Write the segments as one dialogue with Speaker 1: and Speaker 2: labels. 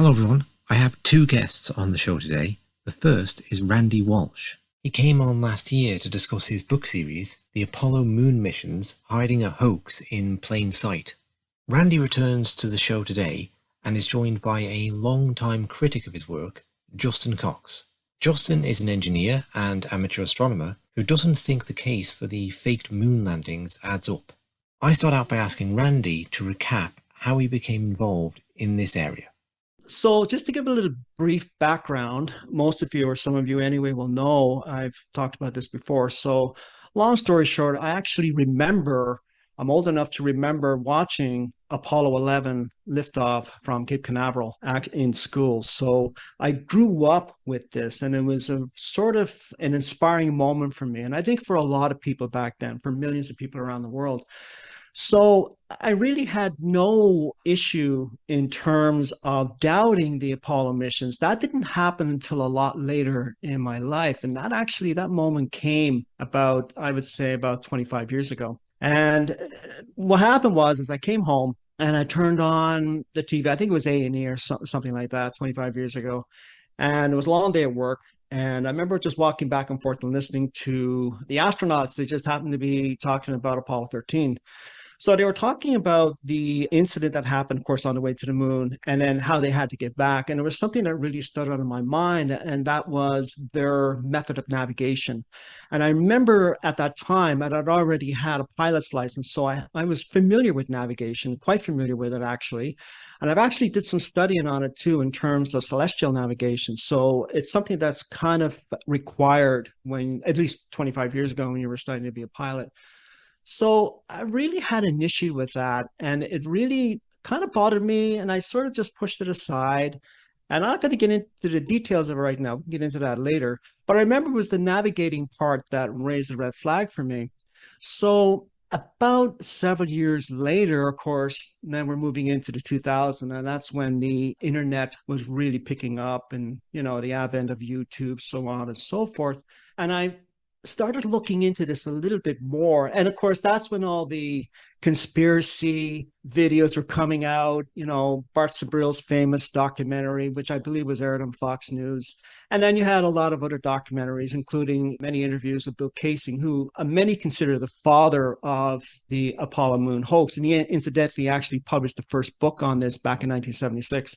Speaker 1: Hello everyone, I have two guests on the show today. The first is Randy Walsh. He came on last year to discuss his book series, The Apollo Moon Missions Hiding a Hoax in Plain Sight. Randy returns to the show today and is joined by a long-time critic of his work, Justin Cox. Justin is an engineer and amateur astronomer who doesn't think the case for the faked moon landings adds up. I start out by asking Randy to recap how he became involved in this area.
Speaker 2: So just to give a little brief background, most of you, or some of you anyway, will know I've talked about this before. So long story short, I'm old enough to remember watching Apollo 11 liftoff from Cape Canaveral in school. So I grew up with this, and it was a sort of an inspiring moment for me. And I think for a lot of people back then, for millions of people around the world. So I really had no issue in terms of doubting the Apollo missions. That didn't happen until a lot later in my life. And that moment came about, I would say, about 25 years ago. And what happened was I came home and I turned on the TV. I think it was A&E or something like that 25 years ago. And it was a long day at work. And I remember just walking back and forth and listening to the astronauts. They just happened to be talking about Apollo 13. So they were talking about the incident that happened, of course, on the way to the moon, and then how they had to get back. And it was something that really stood out in my mind, and that was their method of navigation. And I remember at that time that I'd already had a pilot's license, so I was familiar with navigation, quite familiar with it actually. And I've actually did some studying on it too in terms of celestial navigation. So it's something that's kind of required when, at least 25 years ago, when you were studying to be a pilot. So I really had an issue with that, and it really kind of bothered me, and I sort of just pushed it aside. And I'm not going to get into the details of it right now. We'll get into that later. But I remember it was the navigating part that raised the red flag for me. So about several years later, of course, then we're moving into the 2000s, and that's when the internet was really picking up, and the advent of YouTube, so on and so forth. And I started looking into this a little bit more. And of course, that's when all the conspiracy videos were coming out, Bart Sabril's famous documentary, which I believe was aired on Fox News. And then you had a lot of other documentaries, including many interviews with Bill Kaysing, who many consider the father of the Apollo moon hoax. And he incidentally actually published the first book on this back in 1976.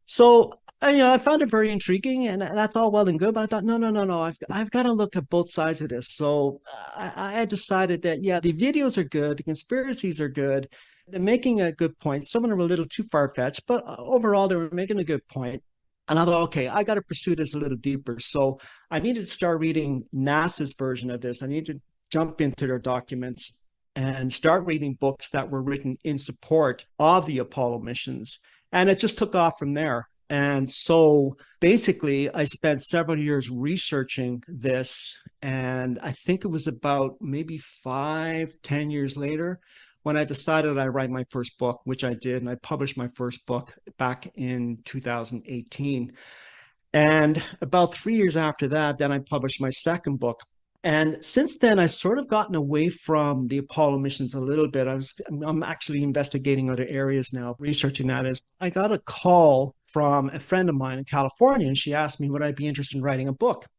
Speaker 2: So, I found it very intriguing, and that's all well and good. But I thought, no, I've got to look at both sides of this. So I had decided that, yeah, the videos are good, the conspiracies are good, they're making a good point. Some of them are a little too far fetched, but overall, they were making a good point. And I thought, okay, I got to pursue this a little deeper. So I needed to start reading NASA's version of this. I need to jump into their documents and start reading books that were written in support of the Apollo missions. And it just took off from there. And so basically, I spent several years researching this. And I think it was about maybe 5, 10 years later when I decided I'd write my first book, which I did. And I published my first book back in 2018. And about 3 years after that, then I published my second book. And since then, I've sort of gotten away from the Apollo missions a little bit. I'm actually investigating other areas now, researching that. Is I got a call from a friend of mine in California, and she asked me would I be interested in writing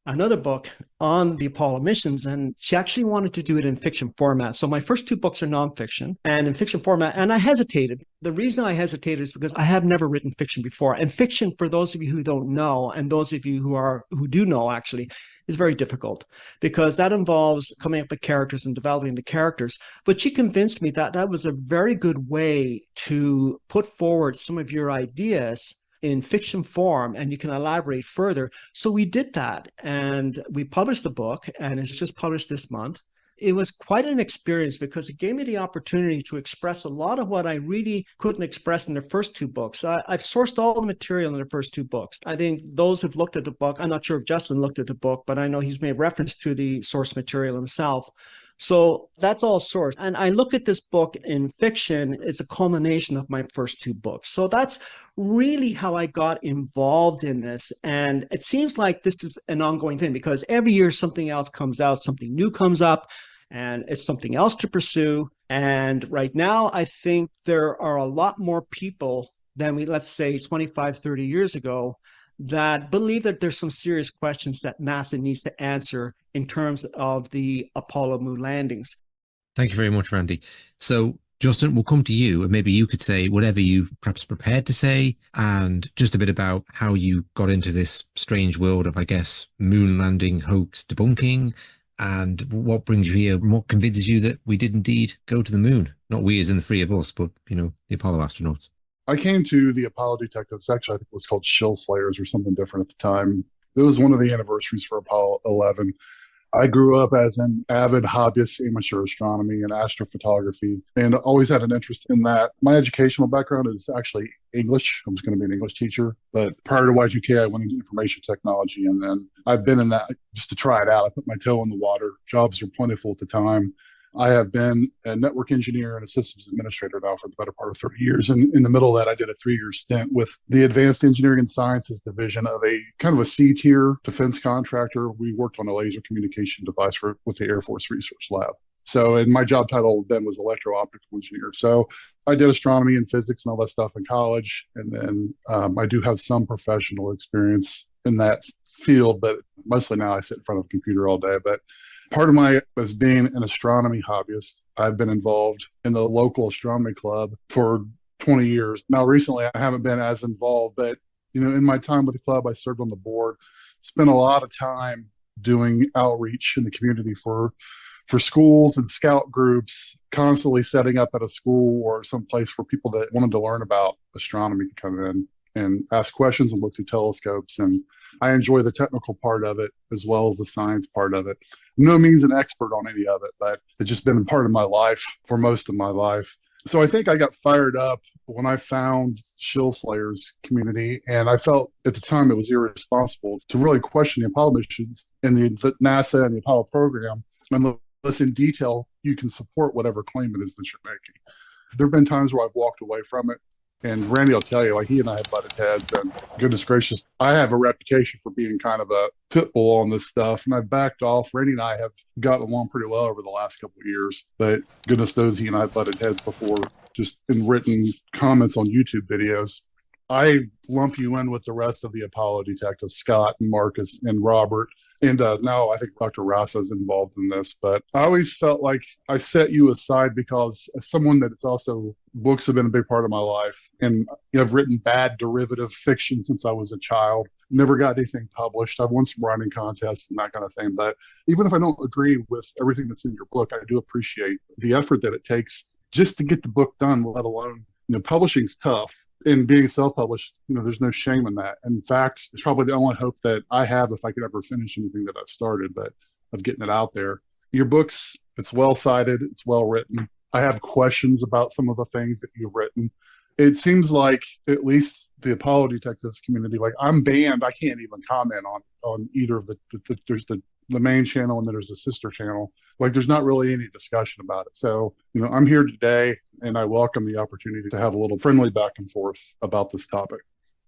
Speaker 2: another book on the Apollo missions, and she actually wanted to do it in fiction format. So my first two books are nonfiction and in fiction format, and I hesitated. The reason I hesitated is because I have never written fiction before, and fiction, for those of you who don't know, and those of you who do know actually, is very difficult because that involves coming up with characters and developing the characters. But she convinced me that that was a very good way to put forward some of your ideas in fiction form, and you can elaborate further. So we did that, and we published the book, and it's just published this month. It was quite an experience because it gave me the opportunity to express a lot of what I really couldn't express in the first two books. I've sourced all the material in the first two books. I think those who've looked at the book, I'm not sure if Justin looked at the book, but I know he's made reference to the source material himself. So that's all sourced. And I look at this book in fiction as a culmination of my first two books. So that's really how I got involved in this. And it seems like this is an ongoing thing because every year something else comes out, something new comes up, and it's something else to pursue. And right now, I think there are a lot more people than let's say 25, 30 years ago, that believe that there's some serious questions that NASA needs to answer in terms of the Apollo moon landings.
Speaker 1: Thank you very much, Randy. So, Justin, we'll come to you, and maybe you could say whatever you've perhaps prepared to say, and just a bit about how you got into this strange world of, I guess, moon landing hoax debunking, and what brings you here, and what convinces you that we did indeed go to the moon. Not we as in the three of us, but, the Apollo astronauts.
Speaker 3: I came to the Apollo detectives, actually, I think it was called Shill Slayers or something different at the time. It was one of the anniversaries for Apollo 11. I grew up as an avid hobbyist amateur astronomy and astrophotography and always had an interest in that. My educational background is actually English. I was going to be an English teacher, but prior to Y2K, I went into information technology, and then I've been in that just to try it out. I put my toe in the water. Jobs were plentiful at the time. I have been a network engineer and a systems administrator now for the better part of 30 years. And in the middle of that, I did a 3-year stint with the Advanced Engineering and Sciences division of a kind of a C-tier defense contractor. We worked on a laser communication device with the Air Force Research Lab. So, and my job title then was electro-optical engineer. So I did astronomy and physics and all that stuff in college. And then I do have some professional experience in that field, but mostly now I sit in front of a computer all day. But part of my as being an astronomy hobbyist, I've been involved in the local astronomy club for 20 years. Now, recently, I haven't been as involved, but in my time with the club, I served on the board, spent a lot of time doing outreach in the community for schools and scout groups, constantly setting up at a school or some place where people that wanted to learn about astronomy could come in and ask questions and look through telescopes. And I enjoy the technical part of it as well as the science part of it. No means an expert on any of it, but it's just been a part of my life for most of my life. So I think I got fired up when I found Shill Slayers community, and I felt at the time it was irresponsible to really question the Apollo missions and the NASA and the Apollo program unless in detail you can support whatever claim it is that you're making. There have been times where I've walked away from it. And Randy will tell you, like, he and I have butted heads, and goodness gracious, I have a reputation for being kind of a pit bull on this stuff, and I've backed off. Randy and I have gotten along pretty well over the last couple of years, but goodness knows he and I have butted heads before, just in written comments on YouTube videos. I lump you in with the rest of the Apollo detectives, Scott and Marcus and Robert. And now I think Dr. Rasa is involved in this, but I always felt like I set you aside because as someone that it's also, books have been a big part of my life. And I've written bad derivative fiction since I was a child, never got anything published. I've won some writing contests and that kind of thing. But even if I don't agree with everything that's in your book, I do appreciate the effort that it takes just to get the book done, let alone, publishing's tough. And being self-published, there's no shame in that. In fact, it's probably the only hope that I have if I could ever finish anything that I've started, but of getting it out there. Your books, it's well-cited, it's well-written. I have questions about some of the things that you've written. It seems like, at least the Apollo detectives community, like, I'm banned. I can't even comment on either of there's the main channel and then there's a sister channel. Like, there's not really any discussion about it. So, I'm here today and I welcome the opportunity to have a little friendly back and forth about this topic.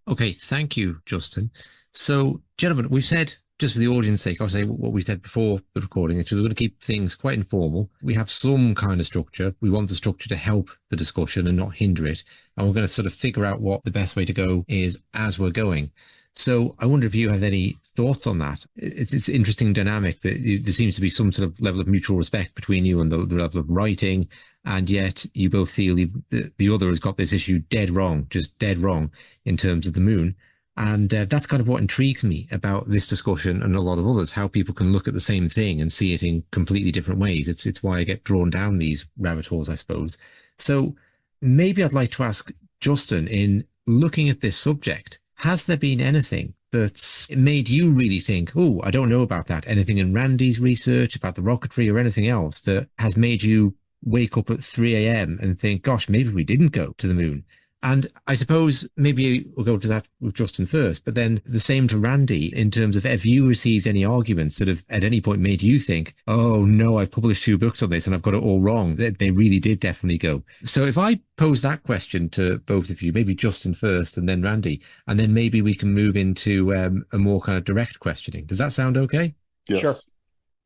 Speaker 1: Okay, thank you, Justin. So, gentlemen, we've said, just for the audience's sake, I'll say what we said before the recording, we're going to keep things quite informal. We have some kind of structure. We want the structure to help the discussion and not hinder it. And we're going to sort of figure out what the best way to go is as we're going. So I wonder if you have any thoughts on that. It's an interesting dynamic that there seems to be some sort of level of mutual respect between you and the level of writing, and yet you both feel the other has got this issue dead wrong, just dead wrong in terms of the moon. And that's kind of what intrigues me about this discussion and a lot of others, how people can look at the same thing and see it in completely different ways. It's why I get drawn down these rabbit holes, I suppose. So maybe I'd like to ask Justin, in looking at this subject, has there been anything that's made you really think, oh, I don't know about that? Anything in Randy's research about the rocketry or anything else that has made you wake up at 3 a.m. and think, gosh, maybe we didn't go to the moon? And I suppose maybe we'll go to that with Justin first, but then the same to Randy in terms of, have you received any arguments that have at any point made you think, oh no, I've published 2 books on this and I've got it all wrong. They really did definitely go. So if I pose that question to both of you, maybe Justin first and then Randy, and then maybe we can move into a more kind of direct questioning. Does that sound okay?
Speaker 3: Yes.
Speaker 2: Sure.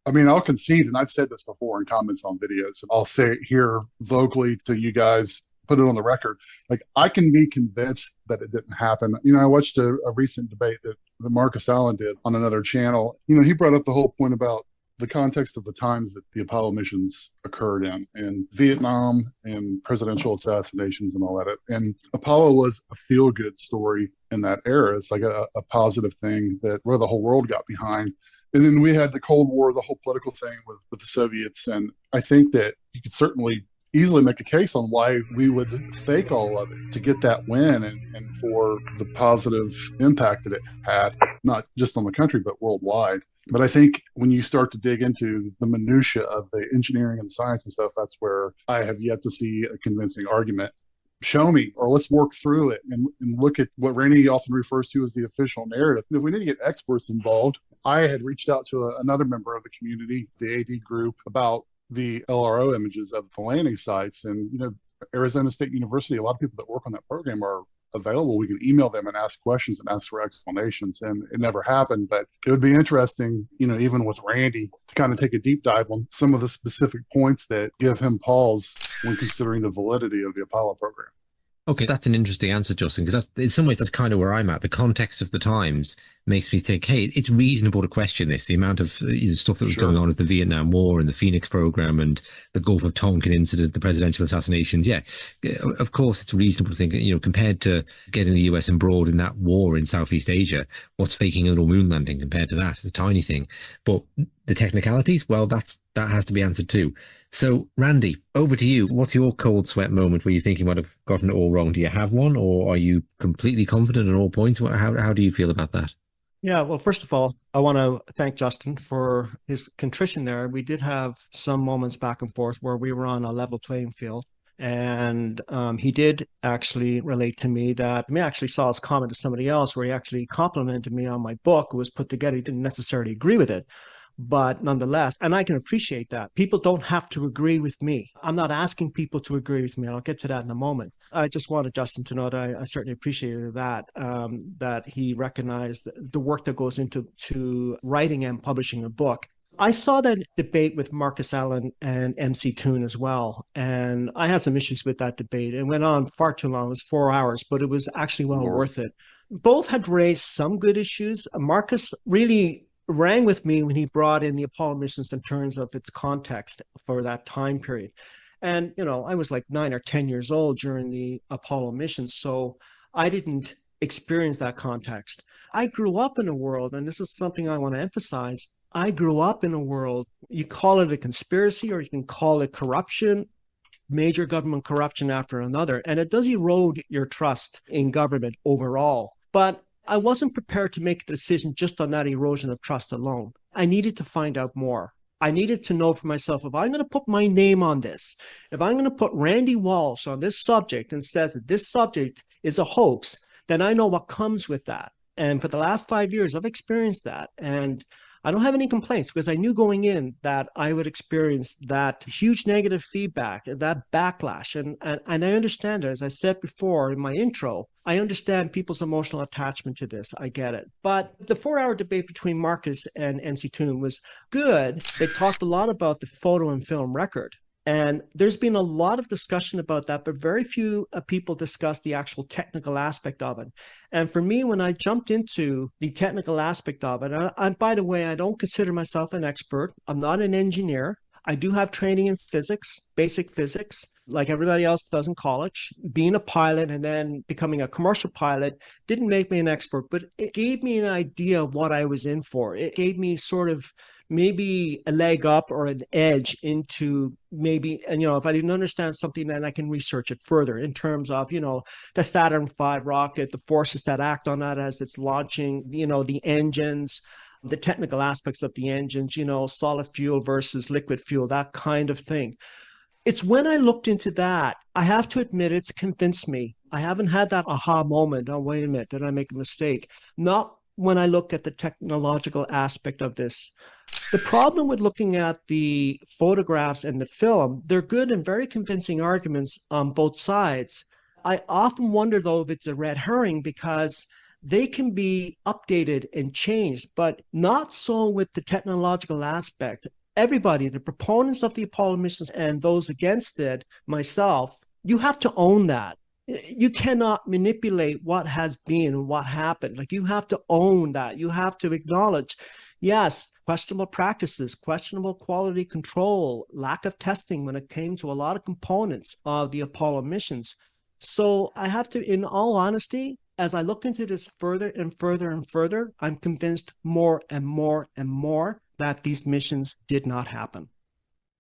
Speaker 3: I mean, I'll concede, and I've said this before in comments on videos, and I'll say it here vocally to you guys, put it on the record. Like, I can be convinced that it didn't happen. I watched a recent debate that Marcus Allen did on another channel. He brought up the whole point about the context of the times that the Apollo missions occurred in Vietnam and presidential assassinations and all that. And Apollo was a feel-good story in that era. It's like a positive thing where the whole world got behind. And then we had the Cold War, the whole political thing with the Soviets. And I think that you could certainly easily make a case on why we would fake all of it to get that win and for the positive impact that it had, not just on the country, but worldwide. But I think when you start to dig into the minutia of the engineering and science and stuff, that's where I have yet to see a convincing argument. Show me, or let's work through it and look at what Randy often refers to as the official narrative. If we need to get experts involved, I had reached out to another member of the community, the AD group, about the LRO images of the landing sites. And, Arizona State University, a lot of people that work on that program are available. We can email them and ask questions and ask for explanations. And it never happened, but it would be interesting, even with Randy, to kind of take a deep dive on some of the specific points that give him pause when considering the validity of the Apollo program.
Speaker 1: Okay, that's an interesting answer, Justin, because in some ways that's kind of where I'm at. The context of the times makes me think, hey, it's reasonable to question this. The amount of stuff that was going on with the Vietnam War and the Phoenix program and the Gulf of Tonkin incident, the presidential assassinations. Yeah, of course, it's reasonable to think, compared to getting the US embroiled in that war in Southeast Asia, what's faking a little moon landing compared to that? It's a tiny thing. But the technicalities, well, that has to be answered too. So, Randy, over to you. What's your cold sweat moment where you think you might have gotten it all wrong? Do you have one, or are you completely confident at all points? How do you feel about that?
Speaker 2: Yeah, well, first of all, I want to thank Justin for his contrition there. We did have some moments back and forth where we were on a level playing field. And he did actually relate to me that I actually saw his comment to somebody else where he actually complimented me on my book. It was put together. He didn't necessarily agree with it. But nonetheless, and I can appreciate that. People don't have to agree with me. I'm not asking people to agree with me. I'll get to that in a moment. I just wanted Justin to know that I certainly appreciated that, that he recognized the work that goes into writing and publishing a book. I saw that debate with Marcus Allen and MC Toon as well. And I had some issues with that debate. It went on far too long. It was 4 hours, but it was actually well worth it. Both had raised some good issues. Marcus really rang with me when he brought in the Apollo missions in terms of its context for that time period. And, I was like 9 or 10 years old during the Apollo missions, so I didn't experience that context. I grew up in a world, and this is something I want to emphasize, I grew up in a world, you call it a conspiracy or you can call it corruption, major government corruption after another, and it does erode your trust in government overall. But I wasn't prepared to make a decision just on that erosion of trust alone. I needed to find out more. I needed to know for myself, if I'm going to put my name on this, if I'm going to put Randy Walsh on this subject and says that this subject is a hoax, then I know what comes with that. And for the last 5 years, I've experienced that. And I don't have any complaints because I knew going in that I would experience that huge negative feedback, that backlash. And I understand it. As I said before in my intro, I understand people's emotional attachment to this. I get it. But the 4-hour debate between Marcus and MC Toon was good. They talked a lot about the photo and film record. And there's been a lot of discussion about that, but very few people discuss the actual technical aspect of it. And for me, when I jumped into the technical aspect of it, and by the way, I don't consider myself an expert. I'm not an engineer. I do have training in physics, basic physics, like everybody else does in college. Being a pilot and then becoming a commercial pilot didn't make me an expert, but it gave me an idea of what I was in for. It gave me sort of maybe a leg up or an edge into maybe, and if I didn't understand something, then I can research it further in terms of, the Saturn V rocket, the forces that act on that as it's launching, the engines, the technical aspects of the engines, solid fuel versus liquid fuel, that kind of thing. It's when I looked into that, I have to admit, it's convinced me. I haven't had that aha moment. Oh, wait a minute, did I make a mistake? Not when I look at the technological aspect of this. The problem with looking at the photographs and the film, they're good and very convincing arguments on both sides. I often wonder, though, if it's a red herring because they can be updated and changed, but not so with the technological aspect. Everybody, the proponents of the Apollo missions and those against it, myself, You have to own that. You cannot manipulate what has been and what happened. Like, you have to own that. You have to acknowledge, yes, questionable practices, questionable quality control, lack of testing when it came to a lot of components of the Apollo missions. So I have to, in all honesty, as I look into this further and further and further, I'm convinced more and more and more that these missions did not happen.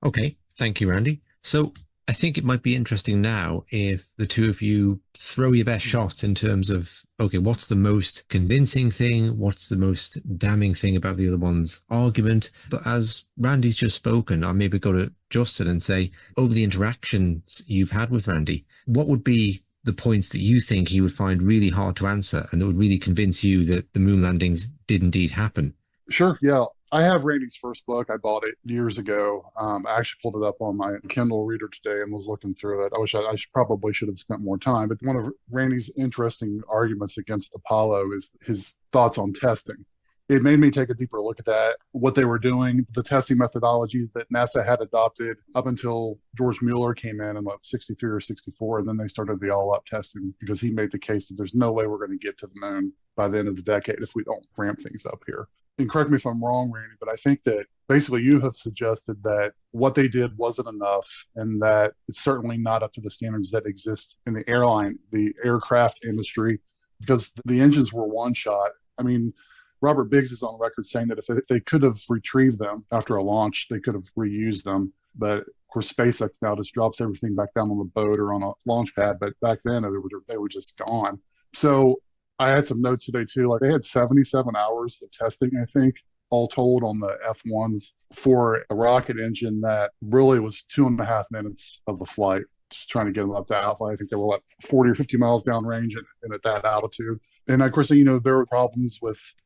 Speaker 1: Okay, thank you, Randy. So I think it might be interesting now if the two of you throw your best shots in terms of, okay, what's the most convincing thing? What's the most damning thing about the other one's argument? But as Randy's just spoken, I maybe go to Justin and say, over the interactions you've had with Randy, what would be the points that you think he would find really hard to answer and that would really convince you that the moon landings did indeed happen?
Speaker 3: Sure. Yeah. I have Randy's first book. I bought it years ago. I actually pulled it up on my Kindle reader today and was looking through it. I wish probably should have spent more time. But one of Randy's interesting arguments against Apollo is his thoughts on testing. It made me take a deeper look at that, what they were doing, the testing methodologies that NASA had adopted up until George Mueller came in what, 63 or 64, and then they started the all-up testing because he made the case that there's no way we're going to get to the moon by the end of the decade if we don't ramp things up here. And correct me if I'm wrong, Randy, but I think that basically you have suggested that what they did wasn't enough and that it's certainly not up to the standards that exist in the aircraft industry, because the engines were one shot. I mean, Robert Biggs is on record saying that if they could have retrieved them after a launch, they could have reused them. But of course, SpaceX now just drops everything back down on the boat or on a launch pad. But back then, they were just gone. So I had some notes today too. Like, they had 77 hours of testing, I think, all told on the F1s for a rocket engine that really was 2.5 minutes of the flight, just trying to get them up to alpha. I think they were like 40 or 50 miles downrange and at that altitude. And of course, there were problems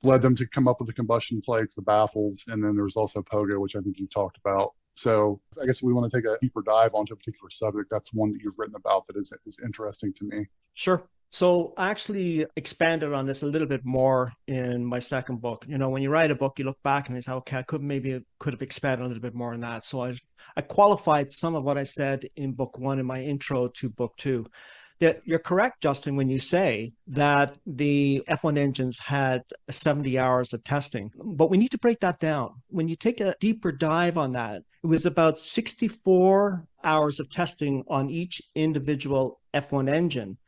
Speaker 3: led them to come up with the combustion plates, the baffles, and then there was also Pogo, which I think you talked about. So I guess we want to take a deeper dive onto a particular subject. That's one that you've written about that is interesting to me.
Speaker 2: Sure. So I actually expanded on this a little bit more in my second book. When you write a book, you look back and you say, okay, I could have expanded a little bit more on that. So I qualified some of what I said in book one in my intro to book two. You're correct, Justin, when you say that the F1 engines had 70 hours of testing, but we need to break that down. When you take a deeper dive on that, it was about 64 hours of testing on each individual F1 engine.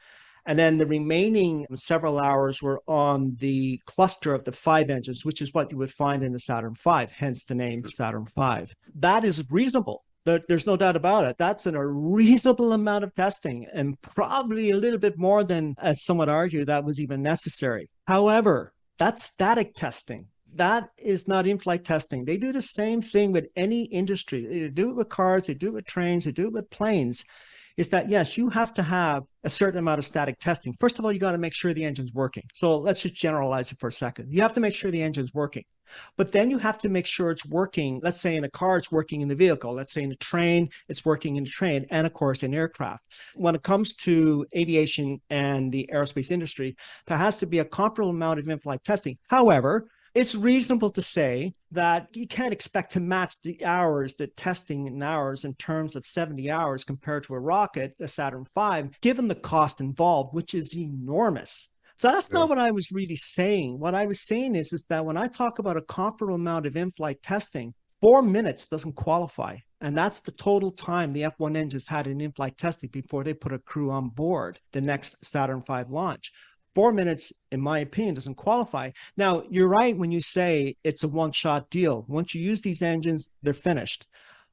Speaker 2: And then the remaining several hours were on the cluster of the 5 engines, which is what you would find in the Saturn V, hence the name Saturn V. That is reasonable. There's no doubt about it. That's a reasonable amount of testing, and probably a little bit more than, as some would argue, that was even necessary. However, that's static testing. That is not in-flight testing. They do the same thing with any industry. They do it with cars, they do it with trains, they do it with planes. Is that, yes, you have to have a certain amount of static testing. First of all, you got to make sure the engine's working. So let's just generalize it for a second. You have to make sure the engine's working. But then you have to make sure it's working. Let's say in a car, it's working in the vehicle. Let's say in a train, it's working in the train, and of course in aircraft. When it comes to aviation and the aerospace industry, there has to be a comparable amount of in-flight testing. However, it's reasonable to say that you can't expect to match the hours, the testing in hours in terms of 70 hours compared to a rocket, a Saturn V, given the cost involved, which is enormous. So that's not what I was really saying. What I was saying is that when I talk about a comparable amount of in-flight testing, 4 minutes doesn't qualify. And that's the total time the F1 engines had in in-flight testing before they put a crew on board the next Saturn V launch. 4 minutes, in my opinion, doesn't qualify. Now, you're right when you say it's a one-shot deal. Once you use these engines, they're finished.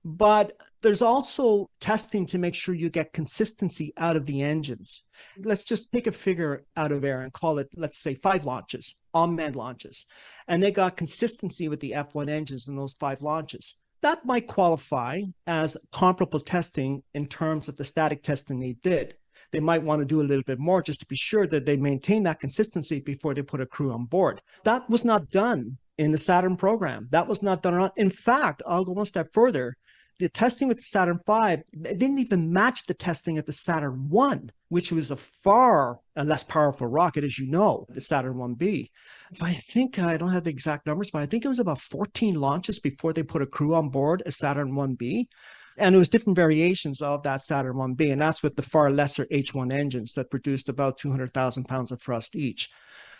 Speaker 2: But there's also testing to make sure you get consistency out of the engines. Let's just take a figure out of air and call it, let's say, 5 launches, unmanned launches. And they got consistency with the F1 engines in those 5 launches. That might qualify as comparable testing in terms of the static testing they did. They might want to do a little bit more just to be sure that they maintain that consistency before they put a crew on board. That was not done in the Saturn program. That was not done. In fact, I'll go one step further. The testing with the Saturn V didn't even match the testing at the Saturn I, which was a far less powerful rocket, as you know, the Saturn 1B. I think, I don't have the exact numbers, but I think it was about 14 launches before they put a crew on board a Saturn 1B. And it was different variations of that Saturn 1B, and that's with the far lesser H1 engines that produced about 200,000 pounds of thrust each.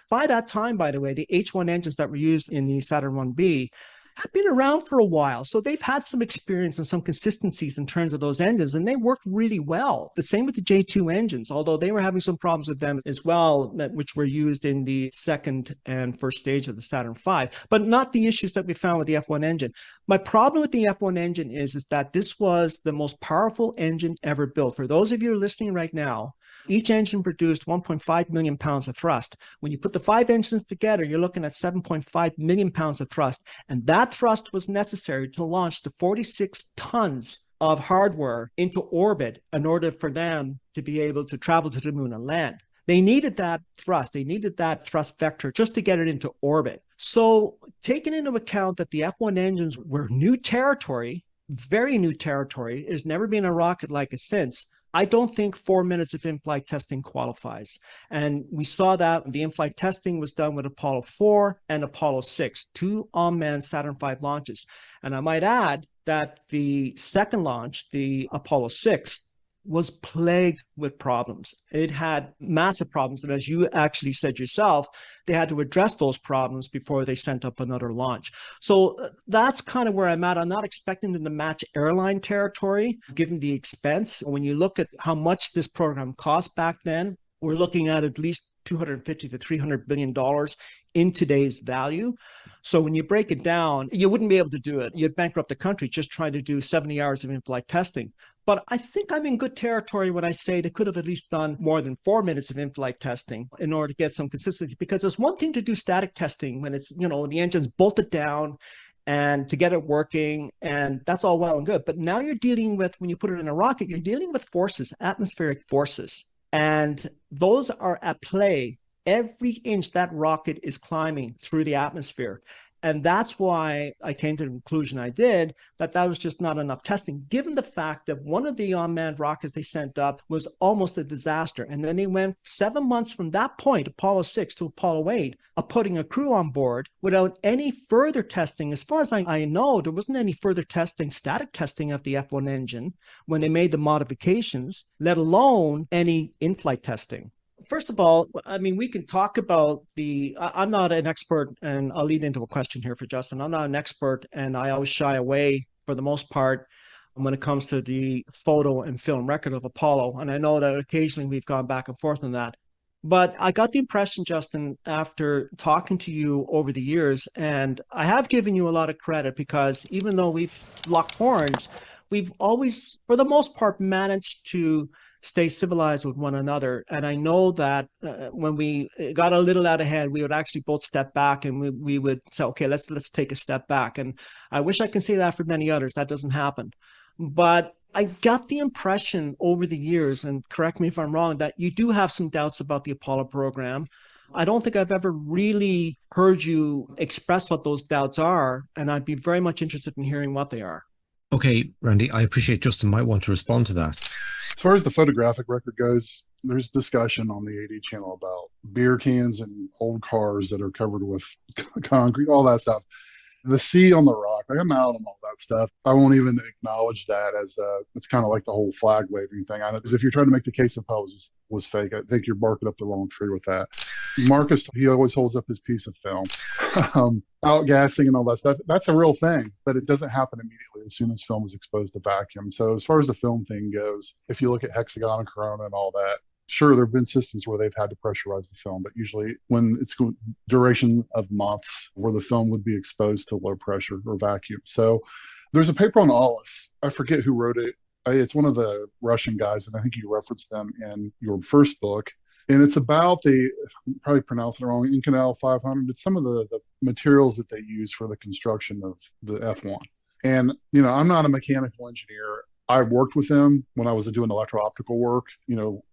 Speaker 2: By that time, by the way, the H1 engines that were used in the Saturn 1B have been around for a while. So they've had some experience and some consistencies in terms of those engines, and they worked really well. The same with the J2 engines, although they were having some problems with them as well, which were used in the second and first stage of the Saturn V, but not the issues that we found with the F1 engine. My problem with the F1 engine is that this was the most powerful engine ever built. For those of you who are listening right now, each engine produced 1.5 million pounds of thrust. When you put the 5 engines together, you're looking at 7.5 million pounds of thrust. And that thrust was necessary to launch the 46 tons of hardware into orbit in order for them to be able to travel to the moon and land. They needed that thrust. They needed that thrust vector just to get it into orbit. So taking into account that the F1 engines were new territory, very new territory, there's never been a rocket like it since, I don't think 4 minutes of in-flight testing qualifies. And we saw that the in-flight testing was done with Apollo 4 and Apollo 6, 2 unmanned Saturn V launches. And I might add that the second launch, the Apollo 6, was plagued with problems. It had massive problems. And as you actually said yourself, they had to address those problems before they sent up another launch. So that's kind of where I'm at. I'm not expecting them to match airline territory, given the expense. When you look at how much this program cost back then, we're looking at least $250 to $300 billion in today's value. So when you break it down, you wouldn't be able to do it. You'd bankrupt the country just trying to do 70 hours of in-flight testing. But I think I'm in good territory when I say they could have at least done more than 4 minutes of in-flight testing in order to get some consistency. Because it's one thing to do static testing when it's, the engine's bolted down and to get it working, and that's all well and good. But now you're dealing with, when you put it in a rocket, you're dealing with forces, atmospheric forces. And those are at play every inch that rocket is climbing through the atmosphere. And that's why I came to the conclusion I did, that was just not enough testing, given the fact that one of the unmanned rockets they sent up was almost a disaster. And then they went 7 months from that point, Apollo 6 to Apollo 8, of putting a crew on board without any further testing. As far as I know, there wasn't any further testing, static testing of the F1 engine when they made the modifications, let alone any in-flight testing. First of all, I mean, we can talk about I'm not an expert, and I'll lead into a question here for Justin. I'm not an expert, and I always shy away for the most part when it comes to the photo and film record of Apollo. And I know that occasionally we've gone back and forth on that. But I got the impression, Justin, after talking to you over the years, and I have given you a lot of credit because even though we've locked horns, we've always, for the most part, managed to stay civilized with one another. And I know that when we got a little out of hand, we would actually both step back and we would say, okay, let's take a step back. And I wish I can say that for many others. That doesn't happen. But I got the impression over the years, and correct me if I'm wrong, that you do have some doubts about the Apollo program. I don't think I've ever really heard you express what those doubts are. And I'd be very much interested in hearing what they are.
Speaker 1: Okay, Randy, I appreciate Justin might want to respond to that.
Speaker 3: As far as the photographic record goes, there's discussion on the AD channel about beer cans and old cars that are covered with concrete, all that stuff. The sea on the rock, I'm out on all that stuff. I won't even acknowledge that as it's kind of like the whole flag waving thing. I know, because if you're trying to make the case of Apollo was fake, I think you're barking up the wrong tree with that. Marcus, he always holds up his piece of film. Outgassing and all that stuff, that's a real thing, but it doesn't happen immediately as soon as film is exposed to vacuum. So as far as the film thing goes, if you look at Hexagon and Corona and all that, sure, there have been systems where they've had to pressurize the film, but usually when it's duration of months where the film would be exposed to low pressure or vacuum. So there's a paper on ALICE. I forget who wrote it. It's one of the Russian guys, and I think you referenced them in your first book. And it's about probably pronounced it wrong, Inconel 500. It's some of the materials that they use for the construction of the F1. And, I'm not a mechanical engineer. I worked with them when I was doing electro-optical work.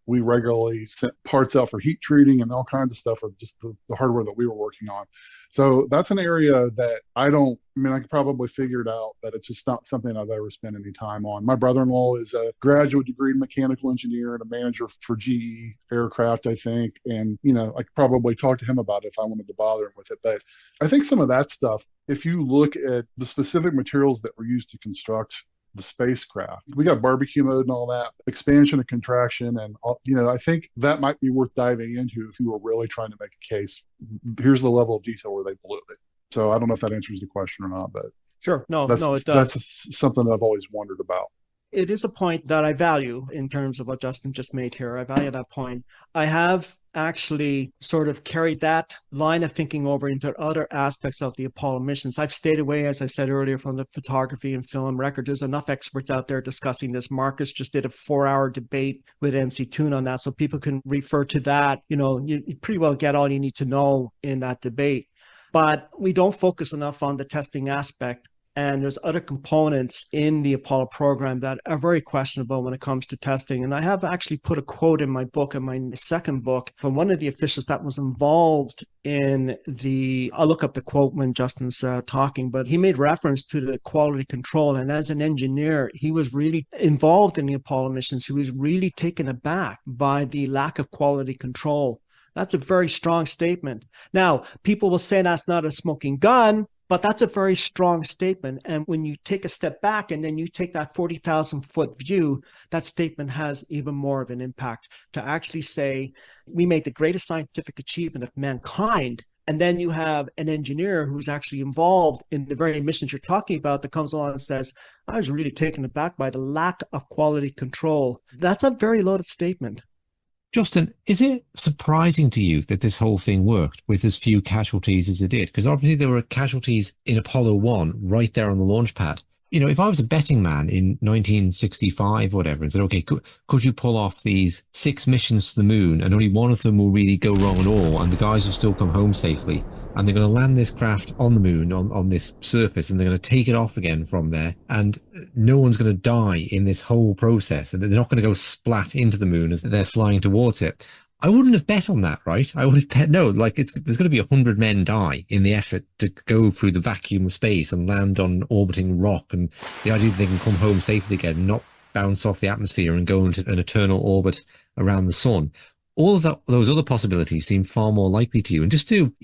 Speaker 3: We regularly sent parts out for heat treating and all kinds of stuff of just the hardware that we were working on. So that's an area that I could probably figure it out, but it's just not something I've ever spent any time on. My brother-in-law is a graduate degree mechanical engineer and a manager for GE aircraft, I think. And, I could probably talk to him about it if I wanted to bother him with it. But I think some of that stuff, if you look at the specific materials that were used to construct the spacecraft. We got barbecue mode and all that, expansion and contraction. And, I think that might be worth diving into if you were really trying to make a case. Here's the level of detail where they blew it. So I don't know if that answers the question or not, but
Speaker 2: Sure. No, it does.
Speaker 3: That's something that I've always wondered about.
Speaker 2: It is a point that I value in terms of what Justin just made here. I value that point. I have actually sort of carried that line of thinking over into other aspects of the Apollo missions. I've stayed away, as I said earlier, from the photography and film record. There's enough experts out there discussing this. Marcus just did a 4-hour debate with MC Toon on that, so people can refer to that. You pretty well get all you need to know in that debate. But we don't focus enough on the testing aspect. And there's other components in the Apollo program that are very questionable when it comes to testing. And I have actually put a quote in my book, in my second book, from one of the officials that was involved in I'll look up the quote when Justin's talking, but he made reference to the quality control. And as an engineer, he was really involved in the Apollo missions. He was really taken aback by the lack of quality control. That's a very strong statement. Now, people will say that's not a smoking gun, but that's a very strong statement. And when you take a step back and then you take that 40,000 foot view, that statement has even more of an impact to actually say, we made the greatest scientific achievement of mankind. And then you have an engineer who's actually involved in the very missions you're talking about that comes along and says, I was really taken aback by the lack of quality control. That's a very loaded statement.
Speaker 1: Justin, is it surprising to you that this whole thing worked with as few casualties as it did? Because obviously there were casualties in Apollo 1 right there on the launch pad. If I was a betting man in 1965 or whatever, and said, okay, could you pull off these 6 missions to the moon and only one of them will really go wrong at all and the guys will still come home safely and they're going to land this craft on the moon on this surface and they're going to take it off again from there and no one's going to die in this whole process and they're not going to go splat into the moon as they're flying towards it. I wouldn't have bet on that, right? I would have bet, no, there's going to be 100 men die in the effort to go through the vacuum of space and land on orbiting rock. And the idea that they can come home safely again, and not bounce off the atmosphere and go into an eternal orbit around the sun. All of those other possibilities seem far more likely to you. And just to,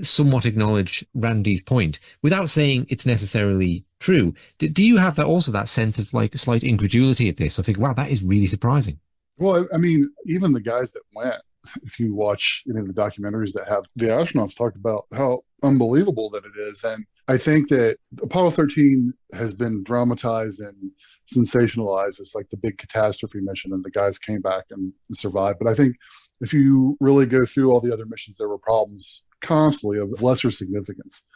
Speaker 1: somewhat acknowledge Randy's point without saying it's necessarily true. Do you have that sense of like a slight incredulity at this? I think, wow, that is really surprising.
Speaker 3: Well, I mean, even the guys that went, if you watch any of the documentaries that have the astronauts talked about how unbelievable that it is. And I think that Apollo 13 has been dramatized and sensationalized as like the big catastrophe mission and the guys came back and survived. But I think if you really go through all the other missions, there were problems constantly of lesser significance,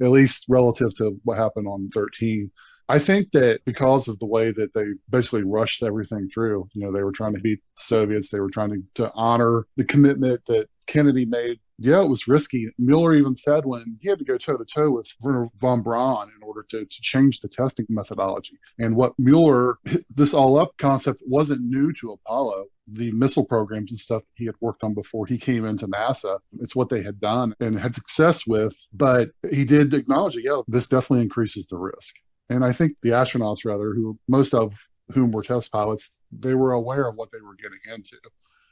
Speaker 3: at least relative to what happened on 13. I think that because of the way that they basically rushed everything through, they were trying to beat the Soviets. They were trying to honor the commitment that Kennedy made. Yeah, it was risky. Mueller even said when he had to go toe-to-toe with Werner von Braun in order to change the testing methodology. And what Mueller, this all-up concept wasn't new to Apollo. The missile programs and stuff that he had worked on before he came into NASA, it's what they had done and had success with. But he did acknowledge, this definitely increases the risk. And I think the astronauts, who most of whom were test pilots, they were aware of what they were getting into.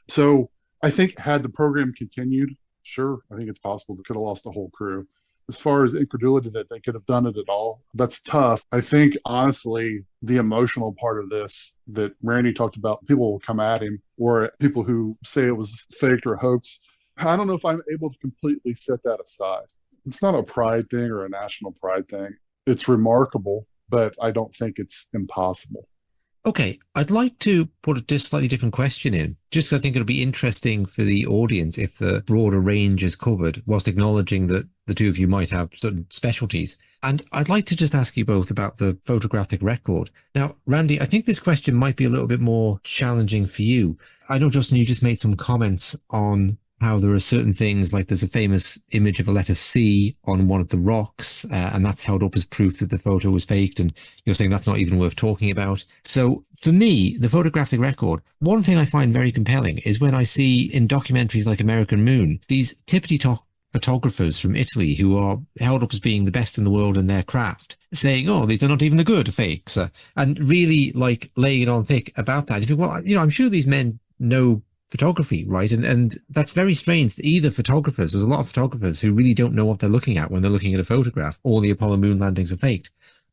Speaker 3: So I think had the program continued, sure, I think it's possible they could have lost the whole crew. As far as incredulity that they could have done it at all, that's tough. I think, honestly, the emotional part of this that Randy talked about, people will come at him, or people who say it was faked or hoax. I don't know if I'm able to completely set that aside. It's not a pride thing or a national pride thing. It's remarkable, but I don't think it's impossible.
Speaker 1: Okay, I'd like to put a slightly different question in, just because I think it'll be interesting for the audience if the broader range is covered, whilst acknowledging that the two of you might have certain specialties. And I'd like to just ask you both about the photographic record. Now, Randy, I think this question might be a little bit more challenging for you. I know, Justin, you just made some comments on how there are certain things, like there's a famous image of a letter C on one of the rocks, and that's held up as proof that the photo was faked, and you're saying that's not even worth talking about. So for me, the photographic record, one thing I find very compelling is when I see in documentaries like American Moon, these tippity-top photographers from Italy who are held up as being the best in the world in their craft, saying, oh, these are not even a good fakes, and really like laying it on thick about that. You think, well, I'm sure these men know photography, right? And that's very strange. Either photographers, there's a lot of photographers who really don't know what they're looking at when they're looking at a photograph, or the Apollo moon landings are faked.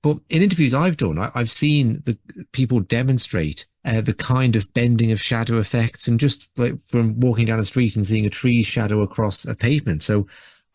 Speaker 1: But in interviews I've done, I've seen the people demonstrate the kind of bending of shadow effects, and just like from walking down the street and seeing a tree shadow across a pavement. So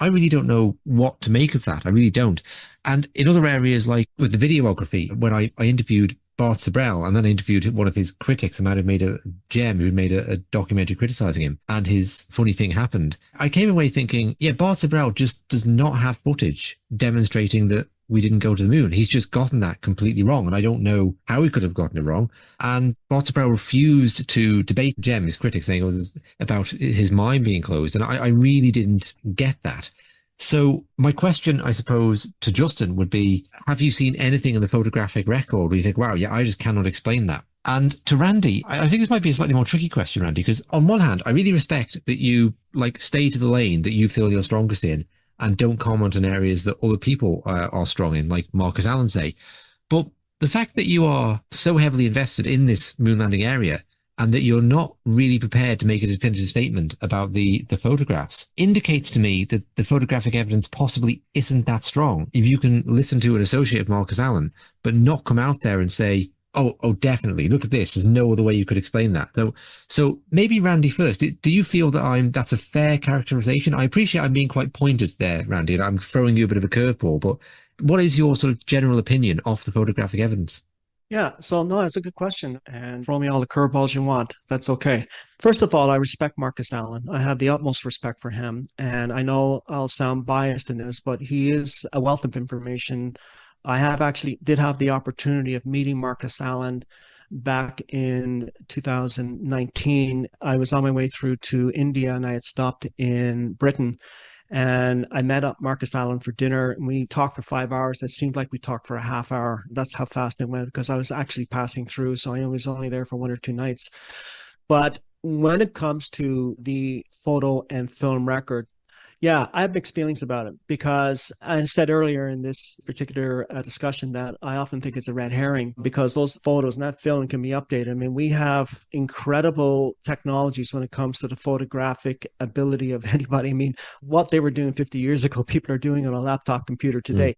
Speaker 1: I really don't know what to make of that. I really don't. And in other areas, like with the videography, when I interviewed Bart Sabrell, and then I interviewed one of his critics, who might have made who made a documentary criticizing him, and his funny thing happened. I came away thinking, yeah, Bart Sabrell just does not have footage demonstrating that we didn't go to the moon. He's just gotten that completely wrong, and I don't know how he could have gotten it wrong. And Bart Sabrell refused to debate Jem, his critic, saying it was about his mind being closed, and I really didn't get that. So my question, I suppose, to Justin would be, have you seen anything in the photographic record where you think, wow, yeah, I just cannot explain that? And to Randy, I think this might be a slightly more tricky question, Randy, because on one hand, I really respect that you stay to the lane that you feel you're strongest in and don't comment on areas that other people are strong in, like Marcus Allen say. But the fact that you are so heavily invested in this moon landing area, and that you're not really prepared to make a definitive statement about the photographs, indicates to me that the photographic evidence possibly isn't that strong. If you can listen to an associate of Marcus Allen, but not come out there and say, oh, definitely, look at this, there's no other way you could explain that. So maybe Randy first, do you feel that that's a fair characterization? I appreciate I'm being quite pointed there, Randy, and I'm throwing you a bit of a curveball, but what is your sort of general opinion of the photographic evidence?
Speaker 2: Yeah, so no, that's a good question. And throw me all the curveballs you want. That's okay. First of all, I respect Marcus Allen. I have the utmost respect for him. And I know I'll sound biased in this, but he is a wealth of information. I did have the opportunity of meeting Marcus Allen back in 2019. I was on my way through to India, and I had stopped in Britain. And I met up Marcus Allen for dinner, and we talked for 5 hours. It seemed like we talked for a half hour. That's how fast it went, because I was actually passing through. So I was only there for 1 or 2 nights. But when it comes to the photo and film record, yeah, I have mixed feelings about it, because I said earlier in this particular discussion that I often think it's a red herring, because those photos and that film can be updated. I mean, we have incredible technologies when it comes to the photographic ability of anybody. I mean, what they were doing 50 years ago, people are doing on a laptop computer today.